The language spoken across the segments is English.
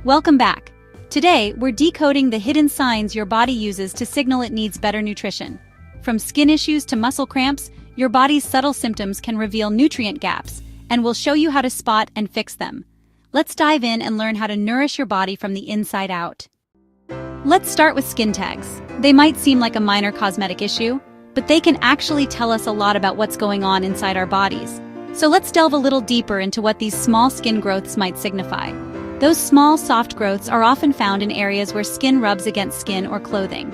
Welcome back. Today, we're decoding the hidden signs your body uses to signal it needs better nutrition. From skin issues to muscle cramps, your body's subtle symptoms can reveal nutrient gaps, and we'll show you how to spot and fix them. Let's dive in and learn how to nourish your body from the inside out. Let's start with skin tags. They might seem like a minor cosmetic issue, but they can actually tell us a lot about what's going on inside our bodies. So let's delve a little deeper into what these small skin growths might signify. Those small, soft growths are often found in areas where skin rubs against skin or clothing.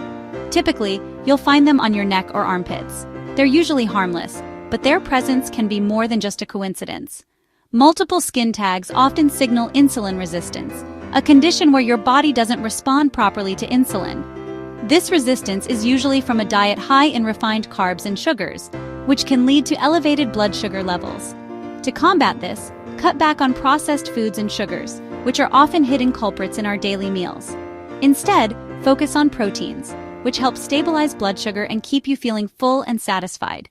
Typically, you'll find them on your neck or armpits. They're usually harmless, but their presence can be more than just a coincidence. Multiple skin tags often signal insulin resistance, a condition where your body doesn't respond properly to insulin. This resistance is usually from a diet high in refined carbs and sugars, which can lead to elevated blood sugar levels. To combat this, cut back on processed foods and sugars, which are often hidden culprits in our daily meals. Instead, focus on proteins, which help stabilize blood sugar and keep you feeling full and satisfied.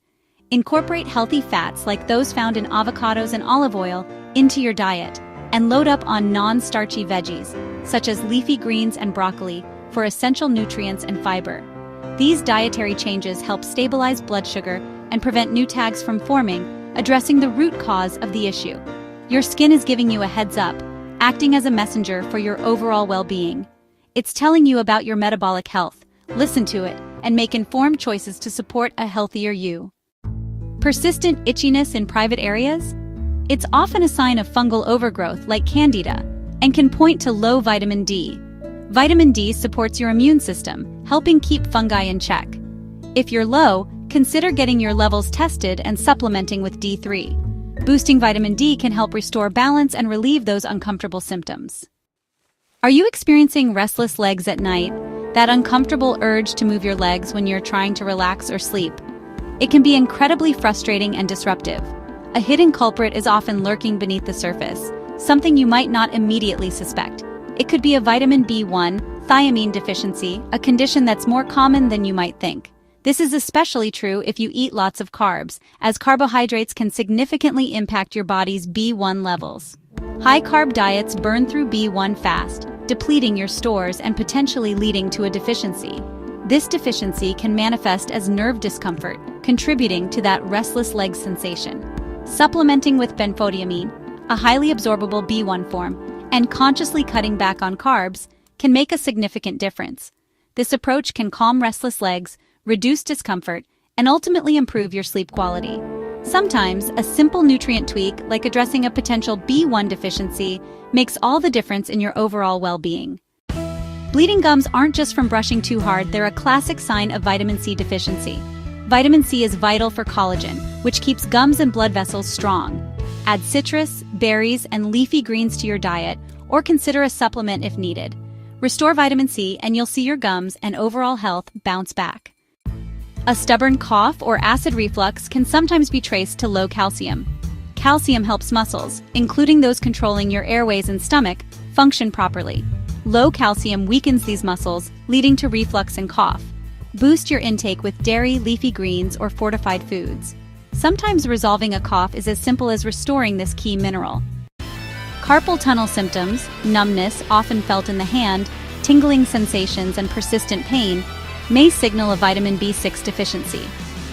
Incorporate healthy fats like those found in avocados and olive oil into your diet, and load up on non-starchy veggies, such as leafy greens and broccoli, for essential nutrients and fiber. These dietary changes help stabilize blood sugar and prevent new tags from forming, addressing the root cause of the issue. Your skin is giving you a heads up, acting as a messenger for your overall well-being. It's telling you about your metabolic health. Listen to it and make informed choices to support a healthier you. Persistent itchiness in private areas? It's often a sign of fungal overgrowth like candida and can point to low vitamin D. Vitamin D supports your immune system, helping keep fungi in check. If you're low, consider getting your levels tested and supplementing with D3. Boosting vitamin D can help restore balance and relieve those uncomfortable symptoms. Are you experiencing restless legs at night? That uncomfortable urge to move your legs when you're trying to relax or sleep? It can be incredibly frustrating and disruptive. A hidden culprit is often lurking beneath the surface, something you might not immediately suspect. It could be a vitamin B1, thiamine deficiency, a condition that's more common than you might think. This is especially true if you eat lots of carbs, as carbohydrates can significantly impact your body's B1 levels. High-carb diets burn through B1 fast, depleting your stores and potentially leading to a deficiency. This deficiency can manifest as nerve discomfort, contributing to that restless leg sensation. Supplementing with benfotiamine, a highly absorbable B1 form, and consciously cutting back on carbs can make a significant difference. This approach can calm restless legs, reduce discomfort, and ultimately improve your sleep quality. Sometimes, a simple nutrient tweak, like addressing a potential B1 deficiency, makes all the difference in your overall well-being. Bleeding gums aren't just from brushing too hard, they're a classic sign of vitamin C deficiency. Vitamin C is vital for collagen, which keeps gums and blood vessels strong. Add citrus, berries, and leafy greens to your diet, or consider a supplement if needed. Restore vitamin C and you'll see your gums and overall health bounce back. A stubborn cough or acid reflux can sometimes be traced to low calcium. Calcium helps muscles, including those controlling your airways and stomach, function properly. Low calcium weakens these muscles, leading to reflux and cough. Boost your intake with dairy, leafy greens, or fortified foods. Sometimes resolving a cough is as simple as restoring this key mineral. Carpal tunnel symptoms, numbness often felt in the hand, tingling sensations, and persistent pain may signal a vitamin B6 deficiency.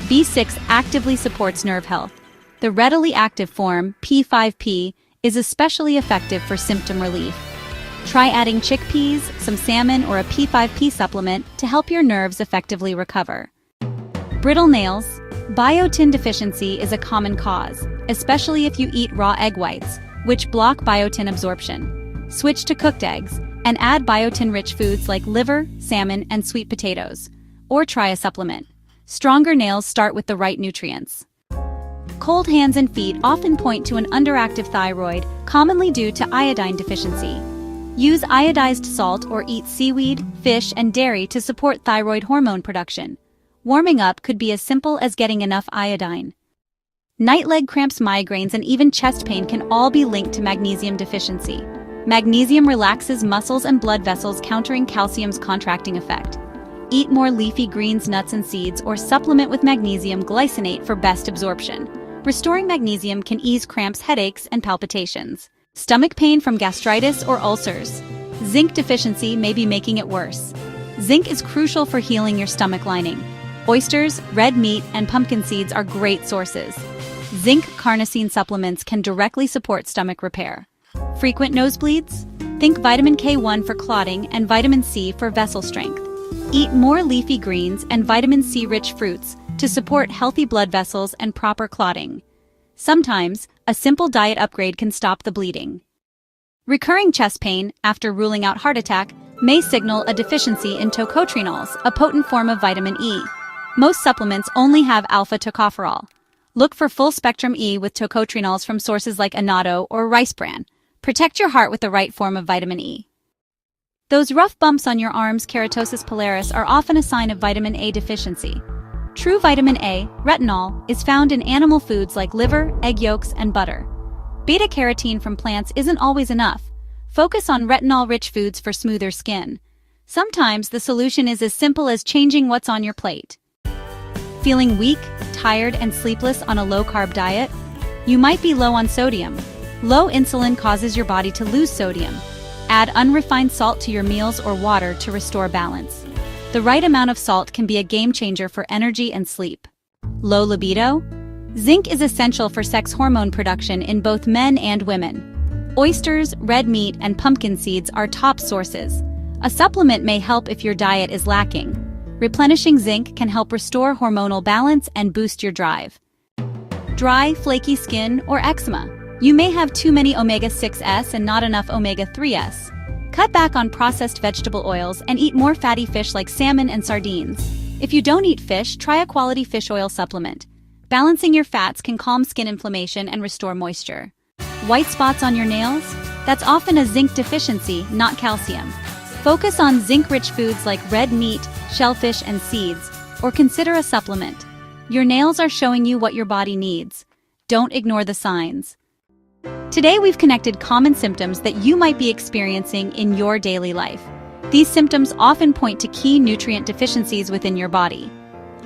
B6 actively supports nerve health. The readily active form, P5P, is especially effective for symptom relief. Try adding chickpeas, some salmon, or a P5P supplement to help your nerves effectively recover. Brittle nails. Biotin deficiency is a common cause, especially if you eat raw egg whites, which block biotin absorption. Switch to cooked eggs and add biotin-rich foods like liver, salmon, and sweet potatoes. Or try a supplement. Stronger nails start with the right nutrients. Cold hands and feet often point to an underactive thyroid, commonly due to iodine deficiency. Use iodized salt or eat seaweed, fish, and dairy to support thyroid hormone production. Warming up could be as simple as getting enough iodine. Night leg cramps, migraines, and even chest pain can all be linked to magnesium deficiency. Magnesium relaxes muscles and blood vessels, countering calcium's contracting effect. Eat more leafy greens, nuts, and seeds, or supplement with magnesium glycinate for best absorption. Restoring magnesium can ease cramps, headaches, and palpitations. Stomach pain from gastritis or ulcers. Zinc deficiency may be making it worse. Zinc is crucial for healing your stomach lining. Oysters, red meat, and pumpkin seeds are great sources. Zinc carnosine supplements can directly support stomach repair. Frequent nosebleeds? Think vitamin K1 for clotting and vitamin C for vessel strength. Eat more leafy greens and vitamin C-rich fruits to support healthy blood vessels and proper clotting. Sometimes, a simple diet upgrade can stop the bleeding. Recurring chest pain after ruling out heart attack may signal a deficiency in tocotrienols, a potent form of vitamin E. Most supplements only have alpha-tocopherol. Look for full-spectrum E with tocotrienols from sources like annatto or rice bran. Protect your heart with the right form of vitamin E. Those rough bumps on your arms, keratosis pilaris, are often a sign of vitamin A deficiency. True vitamin A, retinol, is found in animal foods like liver, egg yolks, and butter. Beta-carotene from plants isn't always enough. Focus on retinol-rich foods for smoother skin. Sometimes the solution is as simple as changing what's on your plate. Feeling weak, tired, and sleepless on a low-carb diet? You might be low on sodium. Low insulin causes your body to lose sodium. Add unrefined salt to your meals or water to restore balance. The right amount of salt can be a game changer for energy and sleep. Low libido? Zinc is essential for sex hormone production in both men and women. Oysters, red meat, and pumpkin seeds are top sources. A supplement may help if your diet is lacking. Replenishing zinc can help restore hormonal balance and boost your drive. Dry, flaky skin or eczema? You may have too many omega-6s and not enough omega-3s. Cut back on processed vegetable oils and eat more fatty fish like salmon and sardines. If you don't eat fish, try a quality fish oil supplement. Balancing your fats can calm skin inflammation and restore moisture. White spots on your nails? That's often a zinc deficiency, not calcium. Focus on zinc-rich foods like red meat, shellfish, and seeds, or consider a supplement. Your nails are showing you what your body needs. Don't ignore the signs. Today we've connected common symptoms that you might be experiencing in your daily life. These symptoms often point to key nutrient deficiencies within your body.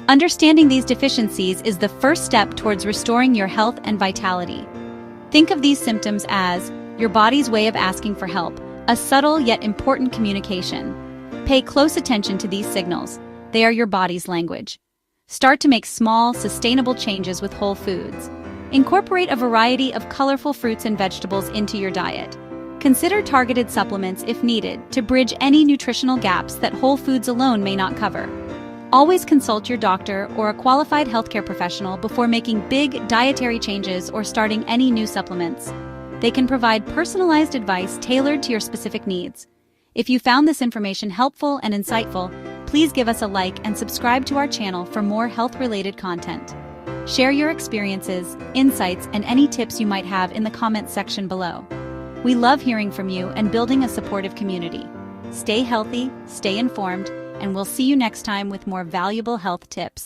Understanding these deficiencies is the first step towards restoring your health and vitality. Think of these symptoms as your body's way of asking for help, a subtle yet important communication. Pay close attention to these signals. They are your body's language. Start to make small, sustainable changes with whole foods. Incorporate a variety of colorful fruits and vegetables into your diet. Consider targeted supplements if needed to bridge any nutritional gaps that whole foods alone may not cover. Always consult your doctor or a qualified healthcare professional before making big dietary changes or starting any new supplements. They can provide personalized advice tailored to your specific needs. If you found this information helpful and insightful, please give us a like and subscribe to our channel for more health-related content. Share your experiences, insights, and any tips you might have in the comments section below. We love hearing from you and building a supportive community. Stay healthy, stay informed, and we'll see you next time with more valuable health tips.